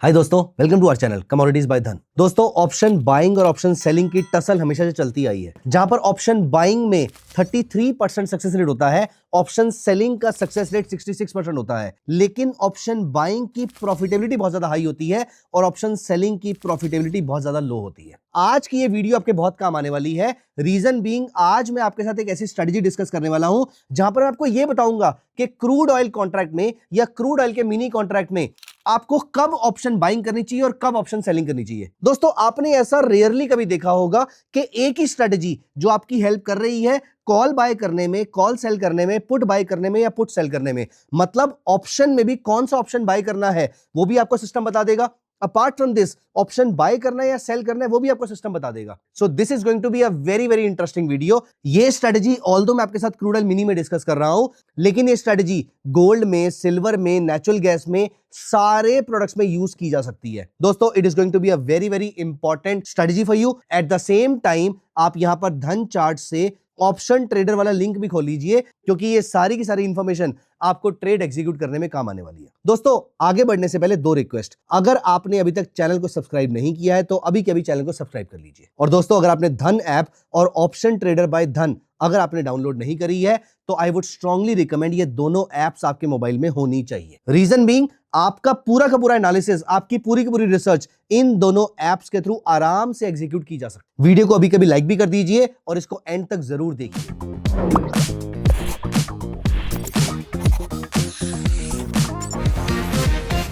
हाय दोस्तों, welcome to our channel commodities by Dhan. दोस्तों, option buying और ऑप्शन सेलिंग की टसल हमेशा से चलती आई है, जहां पर ऑप्शन बाइंग में 33% सक्सेस रेट होता है, ऑप्शन सेलिंग का सक्सेस रेट 66% होता है। लेकिन ऑप्शन बाइंग की प्रॉफिटेबिलिटी बहुत ज्यादा हाई होती है और ऑप्शन सेलिंग की प्रॉफिटेबिलिटी बहुत ज्यादा लो होती है। आज की ये वीडियो आपके बहुत काम आने वाली है। रीजन बीइंग, आज मैं आपके साथ एक ऐसी स्ट्रेटजी डिस्कस करने वाला हूं जहां पर मैं आपको यह बताऊंगा कि क्रूड ऑयल कॉन्ट्रैक्ट में या क्रूड ऑयल के मिनी कॉन्ट्रैक्ट में आपको कब ऑप्शन बाइंग करनी चाहिए और कब ऑप्शन सेलिंग करनी चाहिए। दोस्तों, आपने ऐसा रेयरली कभी देखा होगा कि एक ही स्ट्रेटजी जो आपकी हेल्प कर रही है कॉल बाय करने में, कॉल सेल करने में, पुट बाय करने में या पुट सेल करने में, मतलब ऑप्शन में भी कौन सा ऑप्शन बाय करना है वो भी आपको सिस्टम बता देगा। Apart from this, option buy करना है या सेल करना है वो भी आपको सिस्टम बता देगा। So this is going to be a very very interesting video. ये स्ट्रेटजी ऑल्दो मैं आपके साथ क्रूड ऑयल मिनी में डिस्कस कर रहा हूं, लेकिन ये स्ट्रेटजी गोल्ड में, सिल्वर में, नेचुरल गैस में, सारे प्रोडक्ट्स में यूज की जा सकती है। दोस्तों, it is going to be a very very important strategy for you. At the same time आप यहां पर धन चार्ट से ऑप्शन ट्रेडर वाला लिंक भी खोल लीजिए, क्योंकि ये सारी की सारी इंफॉर्मेशन आपको ट्रेड एग्जीक्यूट करने में काम आने वाली है। दोस्तों, आगे बढ़ने से पहले दो रिक्वेस्ट। अगर आपने अभी तक चैनल को सब्सक्राइब नहीं किया है तो अभी के अभी चैनल को सब्सक्राइब कर लीजिए। और दोस्तों, अगर आपने धन ऐप और ऑप्शन ट्रेडर बाय धन अगर आपने डाउनलोड नहीं करी है तो आई वुड स्ट्रांगली रिकमेंड ये दोनों एप्स आपके मोबाइल में होनी चाहिए। रीजन बीइंग, आपका पूरा का पूरा एनालिसिस, आपकी पूरी की पूरी रिसर्च इन दोनों एप्स के थ्रू आराम से एग्जीक्यूट की जा सकती है। वीडियो को अभी कभी लाइक भी कर दीजिए और इसको एंड तक जरूर देखिए।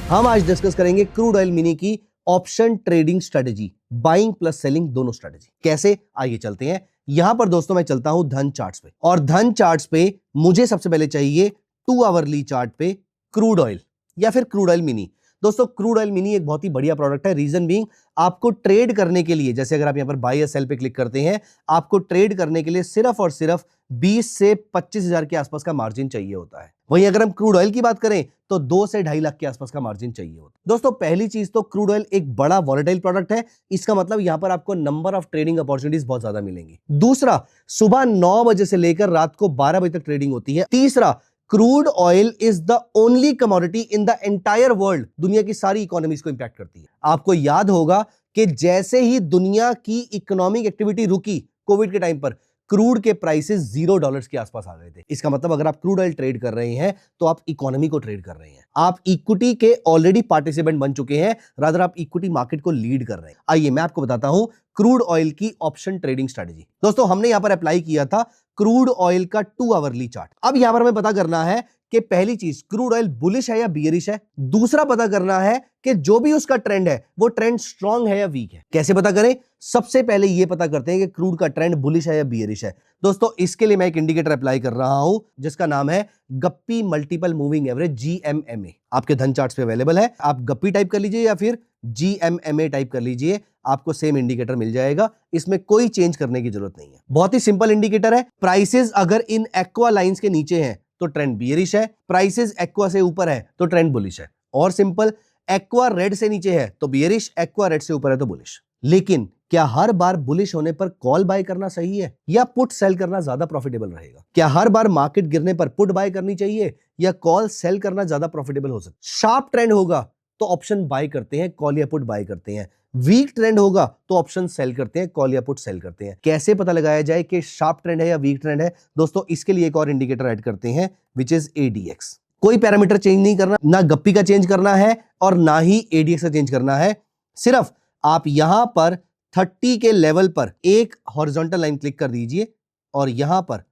हम आज डिस्कस करेंगे क्रूड ऑयल मिनी की option trading strategy, buying plus selling दोनों स्ट्रेटजी। कैसे, आइए चलते हैं। यहां पर दोस्तों मैं चलता हूं धन चार्ट्स पे, और धन चार्ट्स पे मुझे सबसे पहले चाहिए 2 आवरली चार्ट पे क्रूड ऑयल या फिर क्रूड ऑयल मिनी। दोस्तों, क्रूड ऑयल मिनी एक बहुत ही बढ़िया प्रोडक्ट है। रीजन बीइंग, आपको ट्रेड करने के लिए, जैसे अगर आप यहां पर बाय या सेल पे क्लिक करते हैं, आपको ट्रेड करने के लिए सिर्फ और सिर्फ 20 से 25 हजार के आसपास का मार्जिन चाहिए होता है। वहीं अगर हम क्रूड ऑयल की बात करें तो 2 से 2.5 लाख के आसपास का मार्जिन चाहिए होता है। दोस्तों, पहली चीज तो क्रूड ऑयल एक बड़ा वॉलेटाइल प्रोडक्ट है, इसका मतलब यहां पर आपको नंबर ऑफ ट्रेडिंग अपॉर्चुनिटीज बहुत ज्यादा मिलेंगी। दूसरा, सुबह 9 बजे से लेकर रात को 12 बजे तक ट्रेडिंग होती है। तीसरा, crude oil is the only commodity in the entire world, दुनिया की सारी इकोनॉमीज को इंपैक्ट करती है। आपको याद होगा कि जैसे ही दुनिया की इकोनॉमिक एक्टिविटी रुकी कोविड के टाइम पर, क्रूड के प्राइसेस $0 के आसपास आ गए थे। इसका मतलब अगर आप क्रूड ऑयल ट्रेड कर रहे हैं तो आप इकोनॉमी को ट्रेड कर रहे हैं, आप इक्विटी के ऑलरेडी पार्टिसिपेंट बन चुके हैं, रादर आप इक्विटी मार्केट को लीड कर रहे हैं। आइए मैं आपको बताता हूं क्रूड ऑयल की ऑप्शन ट्रेडिंग स्ट्रेटजी। दोस्तों, हमने यहां पर अप्लाई किया था क्रूड ऑयल का 2 आवरली चार्ट। अब यहां पर हमें पता करना है कि पहली चीज, क्रूड ऑयल बुलिश है या बियरिश है। दूसरा, पता करना है कि जो भी उसका ट्रेंड है वो ट्रेंड स्ट्रांग है या वीक है। कैसे पता करें? सबसे पहले ये पता करते हैं कि क्रूड का ट्रेंड बुलिश है या बियरिश है। दोस्तों, इसके लिए मैं एक इंडिकेटर अप्लाई कर रहा हूं जिसका नाम है गप्पी मल्टीपल मूविंग एवरेज, GMMA। आपके धन चार्ट्स पे अवेलेबल है, आप गप्पी टाइप कर लीजिए या फिर GMMA टाइप कर लीजिए, आपको सेम इंडिकेटर मिल जाएगा। इसमें कोई चेंज करने की जरूरत नहीं है, बहुत ही सिंपल इंडिकेटर है। प्राइसेस अगर इन एक्वा लाइंस के नीचे हैं तो ट्रेंड बियरिश है, प्राइसेस एक्वा से ऊपर है तो ट्रेंड बुलिश है। और सिंपल, एक्वा रेड से नीचे है तो बियरिश, एक्वा रेड से ऊपर है तो बुलिश। लेकिन क्या हर बार बुलिश होने पर कॉल बाय करना सही है या पुट सेल करना ज्यादा प्रॉफिटेबल रहेगा? क्या हर बार मार्केट गिरने पर पुट बाय करनी चाहिए या कॉल सेल करना ज्यादा प्रॉफिटेबल हो सकता है? शार्प ट्रेंड होगा तो ऑप्शन बाय करते हैं, कॉल या पुट बाय करते हैं। वीक ट्रेंड होगा तो ऑप्शन सेल करते हैं, कॉल या पुट सेल करते हैं। कैसे पता लगाया जाए कि शार्प ट्रेंड है या वीक ट्रेंड है? दोस्तों, इसके लिए एक और इंडिकेटर ऐड करते हैं विच इज ADX। कोई पैरामीटर चेंज नहीं करना, ना गप्पी का चेंज करना है और ना ही ADX का चेंज करना है। सिर्फ आप यहां पर 30 के लेवल पर एक हॉरिजॉन्टल लाइन क्लिक कर दीजिए और यहां पर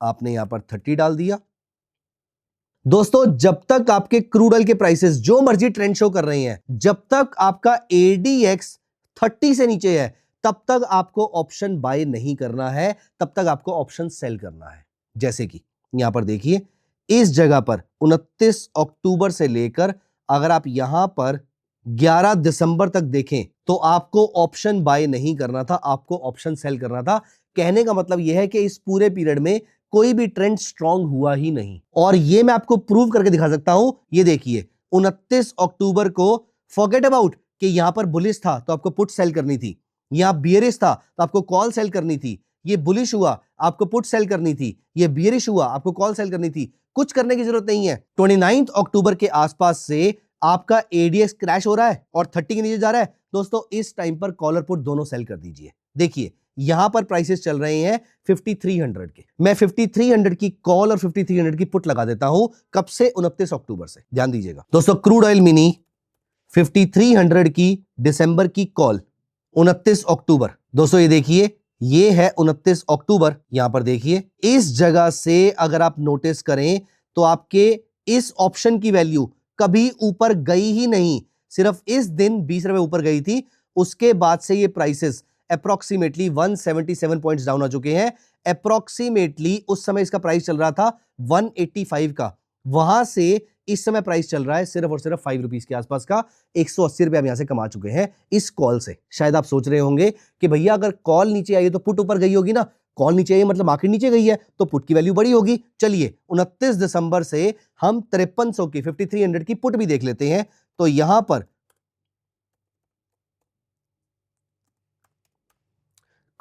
आपने यहां पर 30 डाल दिया। दोस्तों, जब तक आपके क्रूड ऑयल के प्राइसेस जो मर्जी ट्रेंड शो कर रहे हैं, जब तक आपका ADX 30 से नीचे है, तब तक आपको ऑप्शन बाय नहीं करना है, तब तक आपको ऑप्शन सेल करना है। जैसे कि यहां पर देखिए, इस जगह पर 29 अक्टूबर से लेकर अगर आप यहां पर 11 दिसंबर तक देखें तो आपको ऑप्शन बाय नहीं करना था, आपको ऑप्शन सेल करना था। कहने का मतलब यह है कि इस पूरे पीरियड में कोई भी ट्रेंड स्ट्रांग हुआ ही नहीं, और यह मैं आपको प्रूव करके दिखा सकता हूं। ये देखिए, 29 अक्टूबर को फॉरगेट अबाउट कि यहां पर बुलिश था तो आपको पुट सेल करनी थी, यहां बियरिश था तो आपको कॉल सेल करनी थी। ये बुलिश हुआ, आपको पुट सेल करनी थी। ये बियरिश हुआ, आपको कॉल सेल करनी थी। कुछ करने की जरूरत नहीं है। 29 अक्टूबर के आसपास से आपका एडीएक्स क्रैश हो रहा है और 30 के नीचे जा रहा है, दोस्तों इस टाइम पर कॉलर पुट दोनों सेल कर दीजिए। देखिए यहां पर प्राइसेस चल रहे हैं 5300 के, मैं 5300 की कॉल और 5300 की पुट लगा देता हूं। कब से? 29 अक्टूबर से। ध्यान दीजिएगा दोस्तों, क्रूड ऑयल मिनी 5300 की दिसंबर की कॉल 29 अक्टूबर। दोस्तों ये देखिए, ये है 29 अक्टूबर। यहां पर देखिए इस जगह से अगर आप नोटिस करें तो आपके इस ऑप्शन की वैल्यू कभी ऊपर गई ही नहीं, सिर्फ इस दिन 20 रुपए ऊपर गई थी। उसके बाद से ये प्राइसेस अप्रोक्सीमेटली 177 पॉइंट्स डाउन आ चुके हैं। अप्रोक्सीमेटली उस समय इसका प्राइस चल रहा था 185 का, वहां से इस समय प्राइस चल रहा है सिर्फ और सिर्फ 5 रुपीज के आसपास का। 180 रुपए हम यहां से कमा चुके हैं इस कॉल से। शायद आप सोच रहे होंगे कि भैया अगर कॉल नीचे आई है तो पुट ऊपर गई होगी ना, कॉल नीचे आई है मतलब मार्केट नीचे गई है तो पुट की वैल्यू बड़ी होगी। चलिए 29 दिसंबर से हम 5300 की 5300 की पुट भी देख लेते हैं। तो यहां पर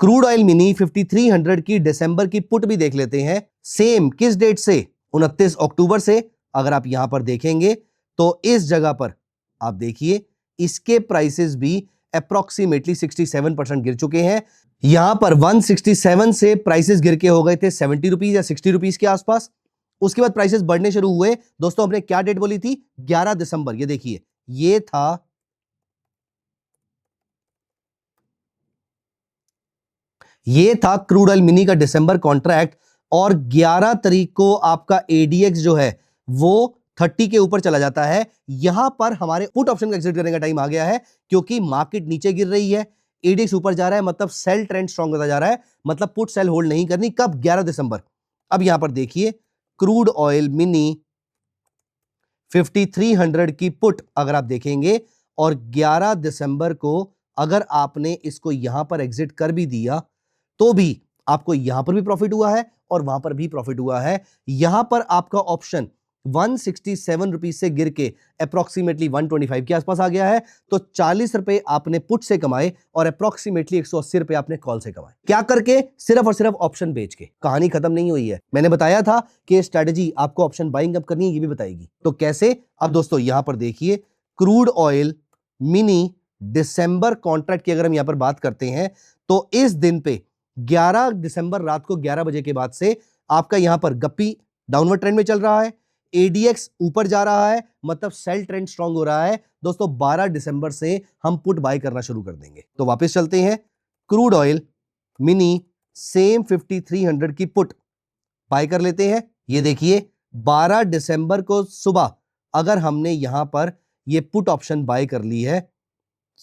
क्रूड ऑयल मिनी 5300 की दिसंबर की पुट भी देख लेते हैं। सेम किस डेट से? 29 अक्टूबर से। अगर आप यहां पर देखेंगे तो इस जगह पर आप देखिए इसके प्राइसेस भी अप्रोक्सीमेटली 67% गिर चुके हैं। यहां पर 167 से प्राइसेस गिर के हो गए थे 70 रुपीज या 60 रुपीज के आसपास। उसके बाद प्राइसेस बढ़ने शुरू हुए। दोस्तों हमने क्या डेट बोली थी? 11 दिसंबर। ये देखिए ये था क्रूड ऑयल मिनी का दिसंबर कॉन्ट्रैक्ट और 11 तारीख को आपका एडीएक्स जो है वो 30 के ऊपर चला जाता है। यहां पर हमारे पुट ऑप्शन का एग्जिट करने का टाइम आ गया है, क्योंकि मार्केट नीचे गिर रही है, एडीएक्स ऊपर जा रहा है, मतलब सेल ट्रेंड स्ट्रांग होता जा रहा है, मतलब पुट सेल होल्ड नहीं करनी। कब? 11 दिसंबर। अब यहां पर देखिए क्रूड ऑयल मिनी 5300 की पुट अगर आप देखेंगे और 11 दिसंबर को अगर आपने इसको यहां पर एग्जिट कर भी दिया तो भी आपको यहां पर भी प्रॉफिट हुआ है और वहां पर भी प्रॉफिट हुआ है। यहां पर आपका ऑप्शन 167 रुपीज से गिर के अप्रोक्सीमेटली 125 के आसपास आ गया है। तो 40 रुपए आपने पुट से कमाए और अप्रोक्सीमेटली 180 रुपए आपने कॉल से कमाए। क्या करके? सिर्फ और सिर्फ ऑप्शन बेच के। कहानी खत्म नहीं हुई है। मैंने बताया था कि स्ट्रेटजी आपको ऑप्शन बाइंग अप करनी है, ये भी बताएगी। तो कैसे? अब दोस्तों यहां पर देखिए क्रूड ऑयल मिनी दिसंबर कॉन्ट्रैक्ट की अगर हम यहां पर बात करते हैं तो इस दिन पे 11 दिसंबर रात को 11 बजे के बाद से आपका यहां पर गप्पी डाउनवर्ड ट्रेंड में चल रहा है, एडीएक्स ऊपर जा रहा है, मतलब सेल ट्रेंड स्ट्रांग हो रहा है। दोस्तों 12 दिसंबर से हम पुट बाय करना शुरू कर देंगे। तो वापस चलते हैं, क्रूड ऑयल मिनी सेम 5300 की पुट बाय कर लेते हैं। ये देखिए 12 दिसंबर को सुबह अगर हमने यहां पर ये पुट ऑप्शन बाय कर ली है,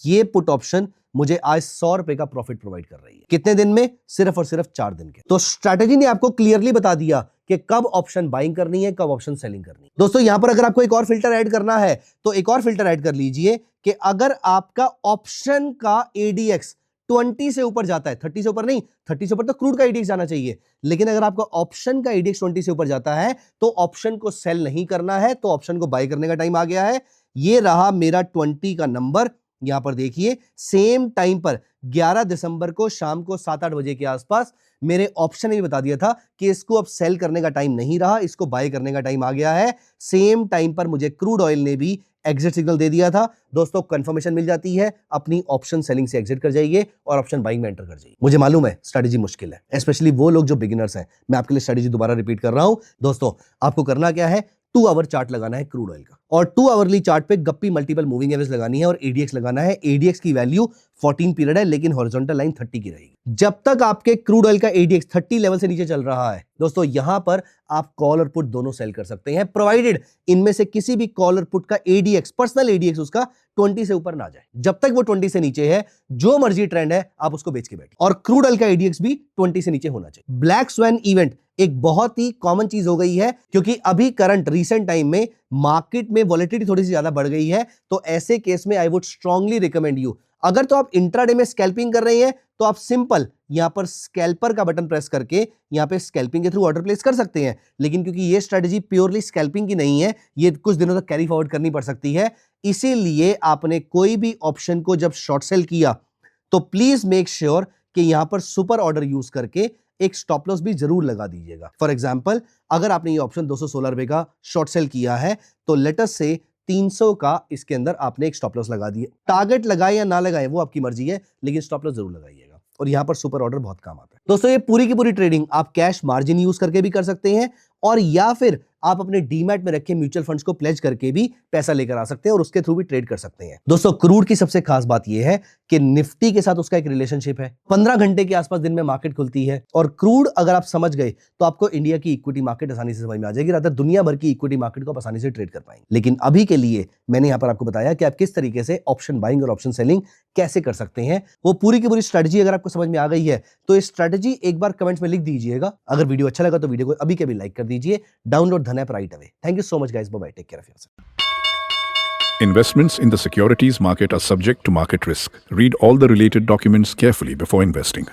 ये पुट ऑप्शन मुझे आज 100 रुपए का प्रॉफिट प्रोवाइड कर रही है। कितने दिन में? सिर्फ और सिर्फ 4 दिन के। तो स्ट्रैटेजी ने आपको क्लियरली बता दिया कि कब ऑप्शन बाइंग करनी है, कब ऑप्शन सेलिंग करनी है। दोस्तों यहां पर अगर आपको एक और फिल्टर ऐड करना है तो एक और फिल्टर ऐड कर लीजिए कि अगर आपका ऑप्शन का एडीएक्स 20 से ऊपर जाता है, 30 से ऊपर नहीं, 30 से ऊपर तो क्रूड का एडीएक्स जाना चाहिए, लेकिन अगर आपका ऑप्शन का एडीएक्स 20 से ऊपर जाता है तो ऑप्शन को सेल नहीं करना है, तो ऑप्शन को बाय करने का टाइम आ गया है। ये रहा मेरा 20 का नंबर। यहां पर देखिए सेम टाइम पर 11 दिसंबर को शाम को 7-8 बजे के आसपास मेरे ऑप्शन ने भी बता दिया था कि इसको अब सेल करने का टाइम नहीं रहा, इसको बाय करने का टाइम आ गया है। सेम टाइम पर मुझे क्रूड ऑयल ने भी एग्जिट सिग्नल दे दिया था। दोस्तों कंफर्मेशन मिल जाती है, अपनी ऑप्शन सेलिंग से एग्जिट कर जाइए और ऑप्शन बाइंग में एंटर कर जाइए। मुझे मालूम है स्ट्रेटजी मुश्किल है, स्पेशली वो लोग जो बिगिनर्स हैं। मैं आपके लिए स्ट्रेटजी दोबारा रिपीट कर रहा हूं। दोस्तों आपको करना क्या है, 2 आवर चार्ट लगाना है क्रूड ऑयल का, और 2 आवरली चार्ट पे गप्पी मल्टीपल मूविंग एवरेज लगानी है और एडीएक्स लगाना है। एडीएक्स की वैल्यू 14 पीरियड है, लेकिन हॉरिजॉन्टल लाइन 30 की रहेगी। जब तक आपके क्रूड ऑयल का एडीएक्स 30 लेवल से नीचे चल रहा है, दोस्तों यहां पर आप कॉल और पुट दोनों सेल कर सकते हैं, प्रोवाइडेड इनमें से किसी भी कॉल और पुट का एडीएक्स, पर्सनल एडीएक्स उसका 20 से ऊपर ना जाए। जब तक वो 20 से नीचे है, जो मर्जी ट्रेंड है आप उसको बेच के बैठिए। और क्रूड ऑयल का एडीएक्स भी 20 से नीचे होना चाहिए। ब्लैक स्वैन इवेंट एक बहुत ही कॉमन चीज हो गई है, क्योंकि अभी करंट रीसेंट टाइम में मार्केट में वॉलेटिलिटी थोड़ी सी ज्यादा बढ़ गई है। तो ऐसे केस में I would strongly recommend you, अगर तो आप इंट्राडे में स्कैल्पिंग कर रहे हैं तो आप सिंपल यहां पर स्कैल्पर का बटन प्रेस करके यहां पे स्कैल्पिंग के थ्रू ऑर्डर प्लेस कर सकते हैं। लेकिन क्योंकि ये स्ट्रेटजी प्योरली स्कैल्पिंग की नहीं है, ये कुछ दिनों तक कैरी फॉरवर्ड करनी पड़ सकती है, इसीलिए आपने कोई भी ऑप्शन को जब शॉर्ट सेल किया तो प्लीज मेक श्योर कि यहां पर सुपर ऑर्डर यूज करके एक स्टॉप लॉस भी जरूर लगा दीजिएगा। फॉर एग्जांपल अगर आपने ये ऑप्शन 216 रुपए का शॉर्ट सेल किया है तो लेट अस से 300 का इसके अंदर आपने एक स्टॉप लॉस लगा दिया। टारगेट लगाए या ना लगाए वो आपकी मर्जी है, लेकिन स्टॉप लॉस जरूर लगाइएगा। और यहां पर सुपर ऑर्डर बहुत काम आता है दोस्तों। ये पूरी की पूरी ट्रेडिंग आप कैश मार्जिन यूज करके भी कर सकते हैं, और या फिर आप अपने डीमैट में रखे म्यूचुअल फंड्स को प्लेज करके भी पैसा लेकर आ सकते हैं और उसके थ्रू भी ट्रेड कर सकते हैं। दोस्तों क्रूड की सबसे खास बात यह है कि निफ्टी के साथ उसका एक रिलेशनशिप है। 15 घंटे के आसपास दिन में मार्केट खुलती है, और क्रूड अगर आप समझ गए तो आपको इंडिया की इक्विटी मार्केट आसानी से समझ में आ जाएगी, रादर दुनिया भर की इक्विटी मार्केट को आप आसानी से ट्रेड कर पाएंगे। लेकिन अभी के लिए मैंने यहां पर आपको बताया कि आप किस तरीके से ऑप्शन बाइंग और ऑप्शन सेलिंग कैसे कर सकते हैं। वो पूरी की पूरी स्ट्रेटजी अगर आपको समझ में आ गई है तो ये स्ट्रेटजी एक बार कमेंट्स में लिख दीजिएगा। अगर वीडियो अच्छा लगा तो वीडियो को अभी के अभी लाइक कर दीजिए। डाउनलोड धन app right away. Thank you so much, guys. Bye-bye. Take care of yourself. Investments in the securities market are subject to market risk. Read all the related documents carefully before investing.